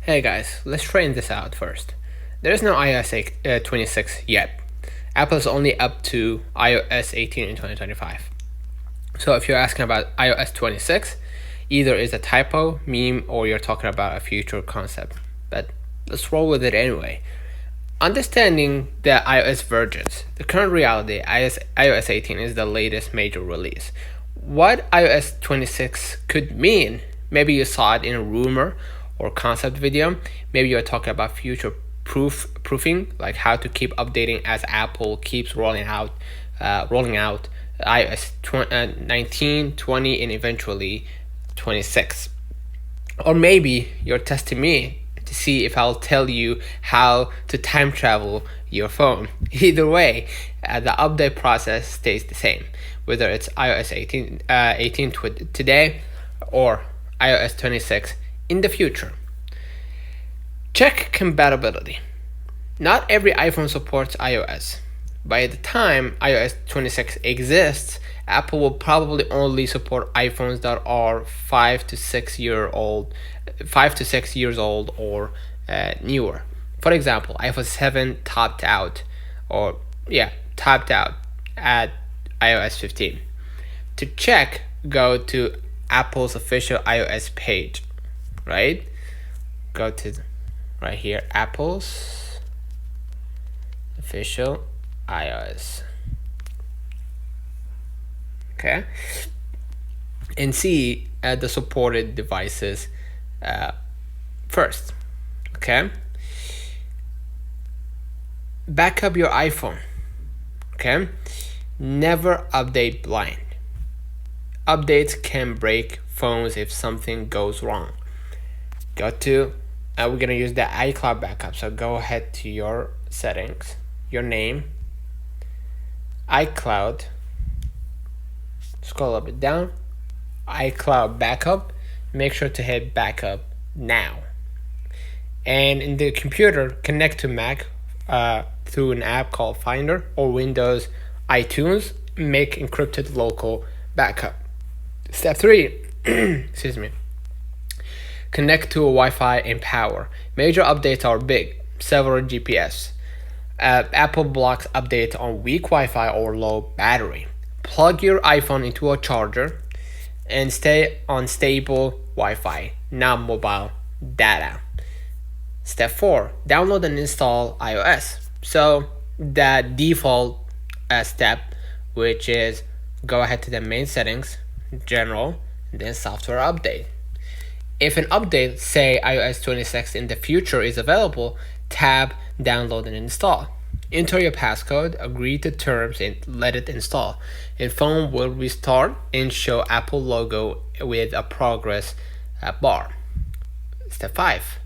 Hey guys, let's train this out first. There is no iOS 26 yet. Apple is only up to iOS 18 in 2025. So if you're asking about iOS 26, either is a typo, meme, or you're talking about a future concept. But let's roll with it anyway. Understanding the iOS versions, the current reality, iOS 18 is the latest major release. What iOS 26 could mean, maybe you saw it in a rumor or concept video, maybe you're talking about future proofing, like how to keep updating as Apple keeps rolling out iOS 19, 20, and eventually 26. Or maybe you're testing me to see if I'll tell you how to time travel your phone. Either way, the update process stays the same, whether it's iOS 18 today or iOS 26 in the future. Check compatibility. Not every iPhone supports iOS. By the time iOS 26 exists, Apple will probably only support iPhones that are 5 to 6 years old or newer. For example, iPhone 7 topped out at iOS 15. To check, go to Apple's official iOS page, right? Go to right here, Apple's official iOS. Okay, and see the supported devices first. Okay, back up your iPhone. Okay, never update blind. Updates can break phones if something goes wrong. Go to we're gonna use the iCloud backup, so go ahead to your settings, your name, iCloud, scroll a bit down, iCloud backup, make sure to hit backup now. And in the computer, connect to Mac through an app called Finder, or Windows iTunes, make encrypted local backup. Step 3, excuse me. Connect to a Wi-Fi and power. Major updates are big, several GPS. Apple blocks updates on weak Wi-Fi or low battery. Plug your iPhone into a charger and stay on stable Wi-Fi, not mobile data. Step 4, download and install iOS. So the default step, which is go ahead to the main settings, general, then software update. If an update, say iOS 26 in the future, is available, tab download and install. Enter your passcode, agree to terms, and let it install. And phone will restart and show Apple logo with a progress bar. Step 5.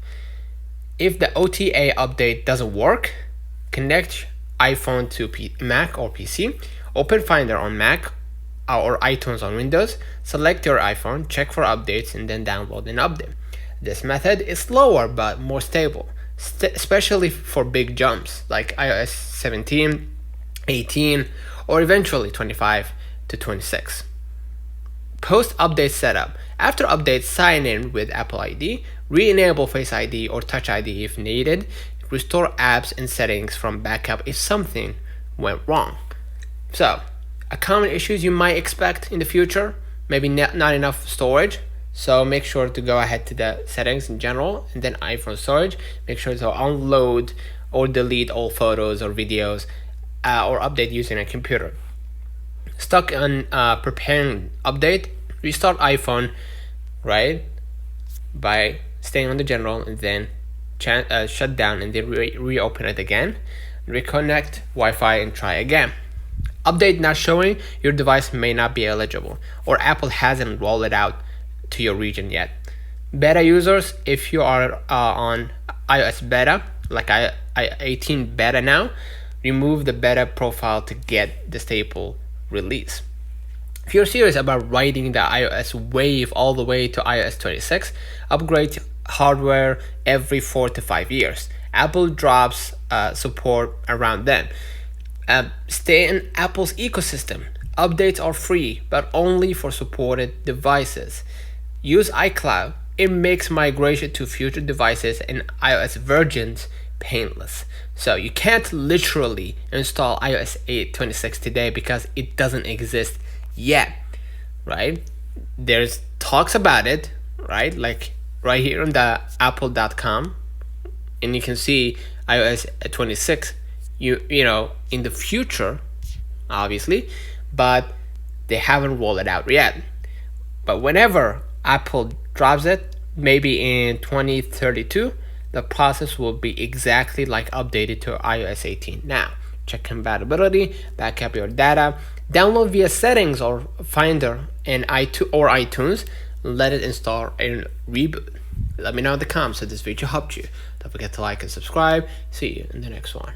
If the OTA update doesn't work, connect iPhone to Mac or PC, open Finder on Mac or iTunes on Windows, select your iPhone, check for updates, and then download an update. This method is slower but more stable, especially for big jumps like iOS 17, 18, or eventually 25 to 26. Post-update setup. After update, sign in with Apple ID, re-enable Face ID or Touch ID if needed, restore apps and settings from backup if something went wrong. So, a common issues you might expect in the future, maybe not enough storage, so make sure to go ahead to the settings in general and then iPhone storage. Make sure to unload or delete all photos or videos or update using a computer. Stuck on preparing update, restart iPhone, right, by staying on the general and then shut down and then reopen it again, reconnect Wi-Fi and try again. Update not showing, your device may not be eligible, or Apple hasn't rolled it out to your region yet. Beta users, if you are on iOS beta, like 18 beta now, remove the beta profile to get the stable release. If you're serious about riding the iOS wave all the way to iOS 26, upgrade hardware every 4 to 5 years. Apple drops support around then. Stay in Apple's ecosystem. Updates are free, but only for supported devices. Use iCloud it makes migration to future devices and iOS versions painless. So you can't literally install iOS 8.26 today because it doesn't exist yet, right? There's talks about it, right? Like right here on the apple.com, and you can see iOS 26, you know, in the future, obviously, but they haven't rolled it out yet. But whenever Apple drops it, maybe in 2032, the process will be exactly like updated to iOS 18. Now, check compatibility, back up your data, download via settings or Finder and iTunes, let it install and reboot. Let me know in the comments if this video helped you. Don't forget to like and subscribe. See you in the next one.